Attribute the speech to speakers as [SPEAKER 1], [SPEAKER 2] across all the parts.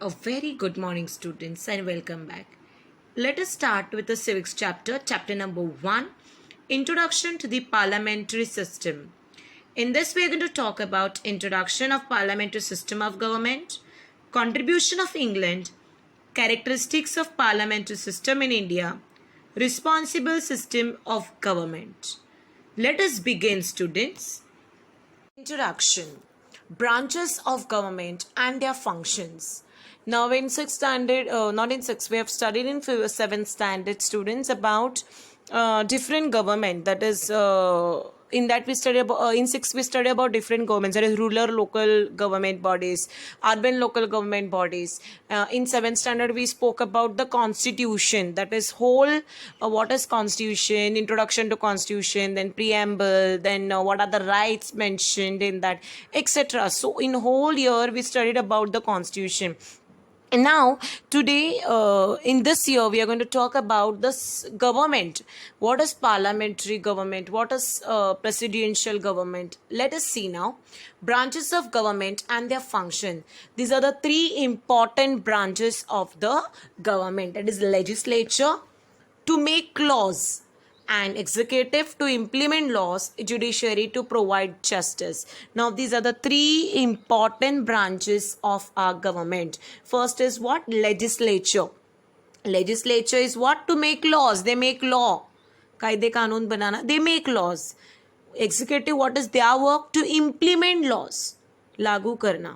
[SPEAKER 1] A very good morning, students, and welcome back. Let us start with the civics chapter, chapter number 1, Introduction to the Parliamentary System. In this, we are going to talk about introduction of parliamentary system of government, contribution of England, characteristics of parliamentary system in India, responsible system of government. Let us begin, students. Introduction. Branches of government and their functions. Now in 6th standard, not in 6th, we have studied in 7th standard students about different government. That is, in that we study about, in 6th we study about different governments. That is rural local government bodies, urban local government bodies. In 7th standard we spoke about the constitution. That is whole, what is constitution, introduction to constitution, then preamble, then what are the rights mentioned in that, etc. So in whole year we studied about the constitution. And now, today, in this year, we are going to talk about this government. What is parliamentary government? What is presidential government? Let us see now. Branches of government and their function. These are the three important branches of the government. That is legislature to make laws, and executive to implement laws, judiciary to provide justice. Now these are the three important branches of our government. First is what? Legislature. Legislature is what? To make laws. They make law. कायदे कानून बनाना. They make laws. Executive, what is their work? To implement laws. लागू करना.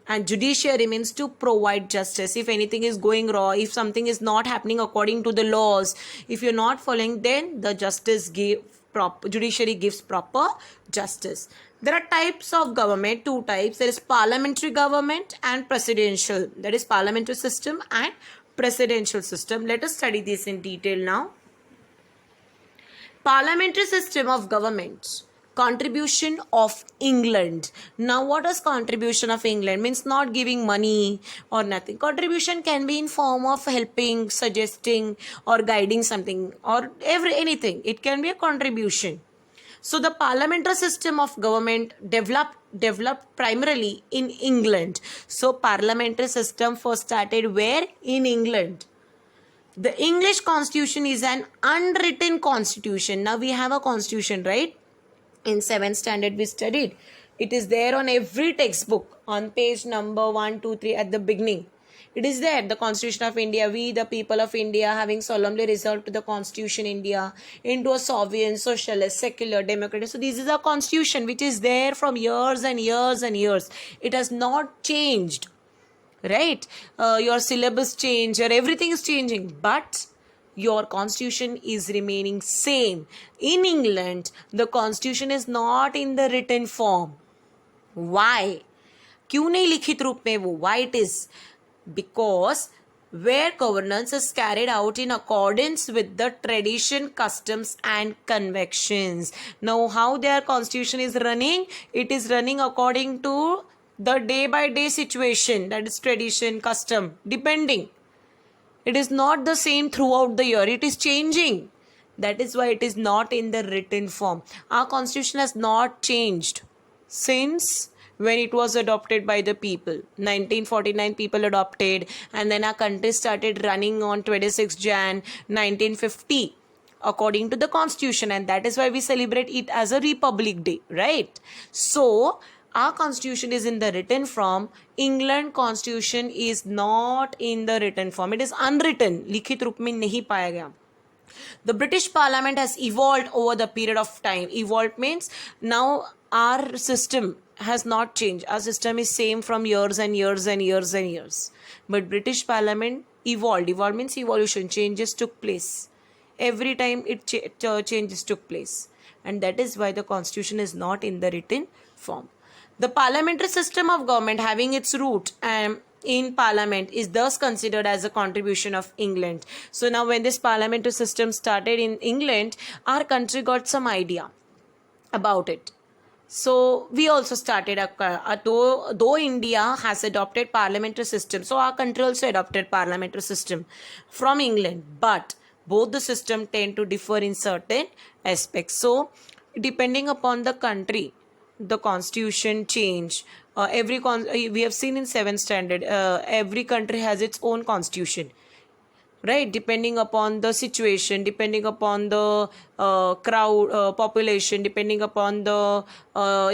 [SPEAKER 1] And judiciary means to provide justice. If anything is going wrong, if something is not happening according to the laws, if you're not following, then the judiciary gives proper justice. There are types of government, two types. There is parliamentary government and presidential. That is parliamentary system and presidential system. Let us study this in detail now. Parliamentary system of government. Contribution of England. Now what is contribution of England? Means not giving money or nothing. Contribution can be in form of helping, suggesting or guiding something or anything. It can be a contribution. So the parliamentary system of government developed primarily in England. So parliamentary system first started where? In England. The English constitution is an unwritten constitution. Now we have a constitution, right? In 7th standard we studied. It is there on every textbook on page number 1, 2, 3 at the beginning. It is there. The Constitution of India. We the people of India having solemnly resolved to the Constitution India into a sovereign, socialist, secular, democratic. So this is a constitution which is there from years and years and years. It has not changed. Right? Your syllabus change, your everything is changing. But your constitution is remaining same. In England, the constitution is not in the written form. Why? क्यों नहीं लिखित रूप में वो? Why it is? Because where governance is carried out in accordance with the tradition, customs and convictions. Now how their constitution is running? It is running according to the day by day situation. That is tradition, custom, depending. It is not the same throughout the year. It is changing. That is why it is not in the written form. Our constitution has not changed since when it was adopted by the people. 1949 people adopted, and then our country started running on 26 Jan 1950 according to the constitution, and that is why we celebrate it as a Republic Day, right? So our constitution is in the written form. England constitution is not in the written form. It is unwritten. लिखित रूप में नहीं पाया गया. The British Parliament has evolved over the period of time. Evolved means now our system has not changed. Our system is same from years and years and years and years. But British Parliament evolved. Evolved means evolution. Changes took place. Every time changes took place. And that is why the constitution is not in the written form. The parliamentary system of government having its root in parliament is thus considered as a contribution of England. So now when this parliamentary system started in England, our country got some idea about it. So we also started, though India has adopted parliamentary system, so our country also adopted parliamentary system from England. But both the system tend to differ in certain aspects. So depending upon the country, the constitution change. We have seen in 7th standard, every country has its own constitution, right? Depending upon the situation, depending upon the crowd, population, depending upon the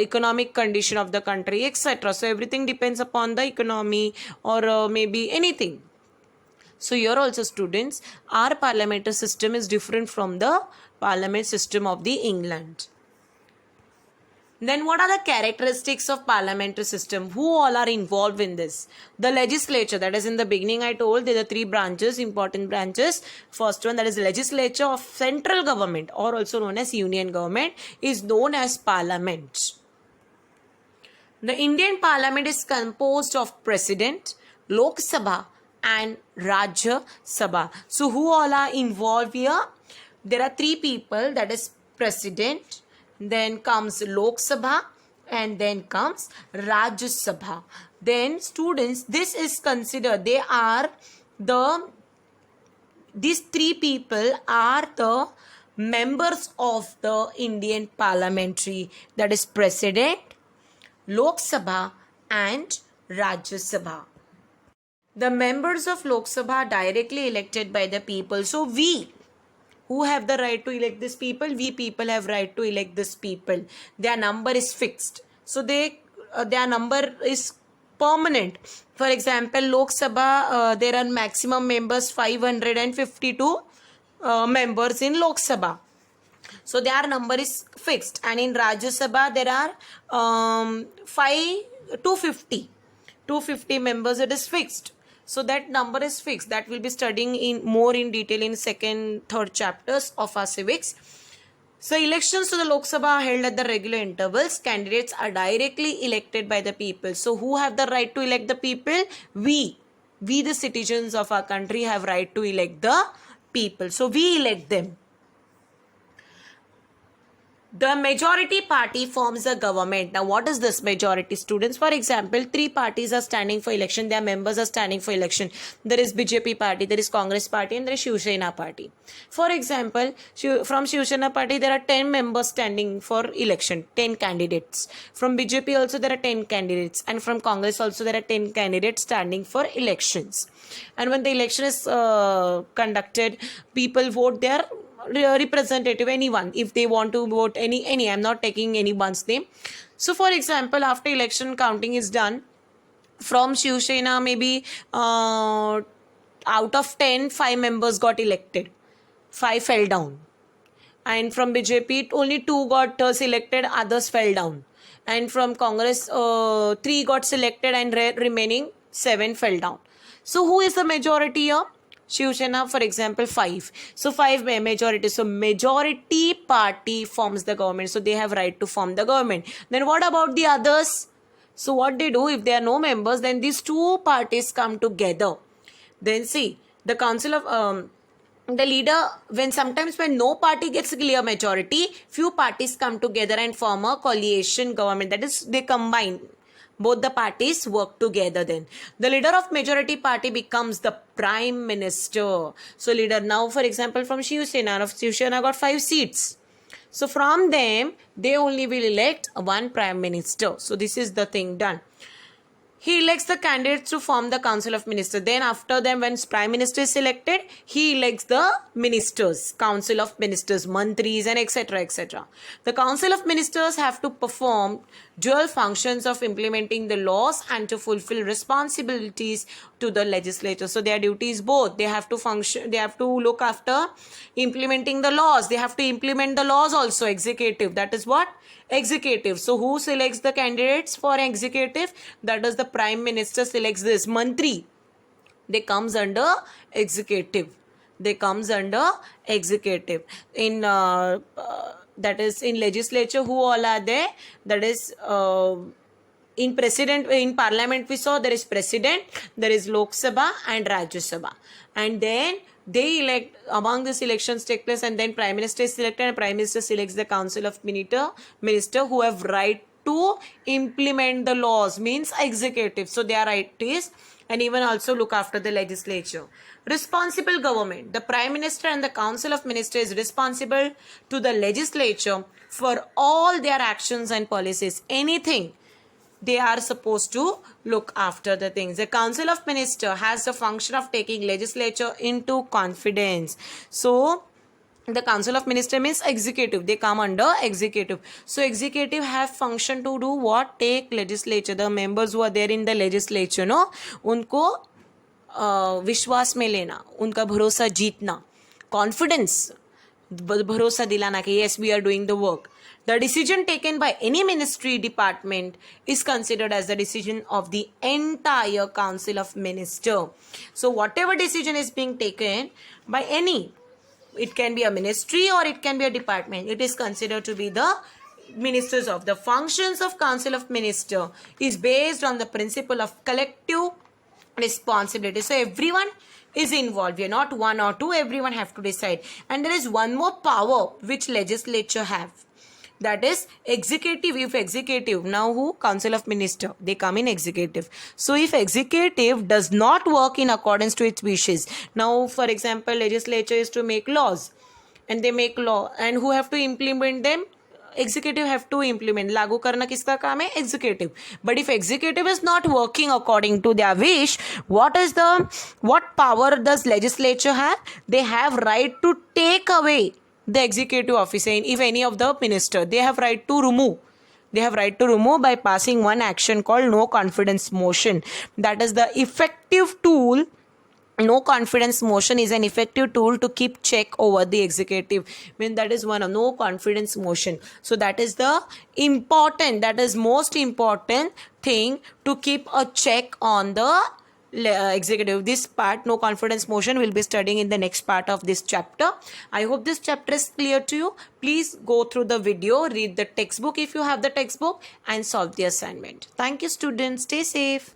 [SPEAKER 1] economic condition of the country, etc. So everything depends upon the economy, or maybe anything. So here also, students, our parliamentary system is different from the parliament system of the England. Then what are the characteristics of parliamentary system? Who all are involved in this? The legislature, that is in the beginning I told there are 3 branches, important branches. First one, that is legislature of central government, or also known as union government, is known as parliament. The Indian parliament is composed of president, Lok Sabha and Rajya Sabha. So who all are involved here? There are 3 people, that is president, then comes Lok Sabha, and then comes Rajya Sabha. Then students, this is considered, these 3 people are the members of the Indian parliamentary, that is president, Lok Sabha and Rajya Sabha. The members of Lok Sabha are directly elected by the people. So we, who have the right to elect these people? We people have right to elect these people. Their number is fixed. So their number is permanent. For example, Lok Sabha, there are maximum members 552 members in Lok Sabha. So their number is fixed. And in Rajya Sabha, there are 250 members. It is fixed. So that number is fixed. That will be studying more in detail in 2nd, 3rd chapters of our civics. So elections to the Lok Sabha are held at the regular intervals. Candidates are directly elected by the people. So who have the right to elect the people? We the citizens of our country have right to elect the people. So we elect them. The majority party forms the government. Now, what is this majority, students? For example, 3 parties are standing for election. Their members are standing for election. There is BJP party, there is Congress party, and there is Shiv Sena party. For example, from Shiv Sena party, there are 10 members standing for election, 10 candidates. From BJP also, there are 10 candidates. And from Congress also, there are 10 candidates standing for elections. And when the election is conducted, people vote their representative, anyone, if they want to vote any. I'm not taking anyone's name. So for example, after election counting is done, from Shiv Sena, maybe out of 10, 5 members got elected, 5 fell down. And from BJP, only 2 got selected, others fell down. And from Congress, 3 got selected, and remaining 7 fell down. So who is the majority here? Shiv Sena, for example, 5. So 5 majority. So majority party forms the government. So they have right to form the government. Then what about the others? So what they do, if there are no members, then these 2 parties come together. Then see, the council of the leader, sometimes when no party gets a clear majority, few parties come together and form a coalition government. That is, they combine. Both the parties work together then. The leader of majority party becomes the prime minister. So leader, now for example, from Shiv Sena got 5 seats. So from them, they only will elect 1 prime minister. So this is the thing done. He elects the candidates to form the council of ministers. Then after them, when prime minister is selected, he elects the ministers, council of ministers, mantris, and etc. etc. The council of ministers have to perform dual functions of implementing the laws and to fulfill responsibilities to the legislature. So their duty is both. They have to function. They have to look after implementing the laws. They have to implement the laws also. Executive. That is what? Executive. So who selects the candidates for executive? That is the prime minister selects this. Mantri, they comes under executive. They comes under executive. In that is in legislature, who all are there? That is in parliament we saw there is president, there is Lok Sabha and Rajya Sabha, and then they elect, among these elections take place, and then prime minister is selected, and prime minister selects the council of minister who have right to implement the laws, means executive. So their right is and even also look after the legislature. Responsible government. The Prime Minister and the Council of Ministers is responsible to the legislature for all their actions and policies. Anything they are supposed to look after the things. The Council of Ministers has the function of taking legislature into confidence. So the Council of Minister means executive. They come under executive. So executive have function to do what? Take legislature. The members who are there in the legislature, no, उनको विश्वास में लेना, उनका भरोसा जीतना, confidence, भरोसा दिलाना कि yes we are doing the work. The decision taken by any ministry department is considered as the decision of the entire Council of Ministers. So whatever decision is being taken by any, it can be a ministry or it can be a department, it is considered to be the ministers of. The functions of Council of Ministers is based on the principle of collective responsibility. So everyone is involved. We are not one or two, everyone have to decide. And there is one more power which legislature have, that is executive. If executive, now who? Council of Minister, they come in executive. So if executive does not work in accordance to its wishes, now for example legislature is to make laws and they make law, and who have to implement them? Executive have to implement. लागू करना किसका काम है? Executive. But if executive is not working according to their wish, what power does legislature have? They have right to take away the executive officer. If any of the minister, they have right to remove. They have right to remove by passing one action called no confidence motion. That is the effective tool. No confidence motion is an effective tool to keep check over the executive. When that is one of no confidence motion. So that is the important, that is most important thing to keep a check on the executive. This part, no confidence motion, will be studying in the next part of this chapter. I hope this chapter is clear to you. Please go through the video, read the textbook if you have the textbook, and solve the assignment. Thank you students. Stay safe.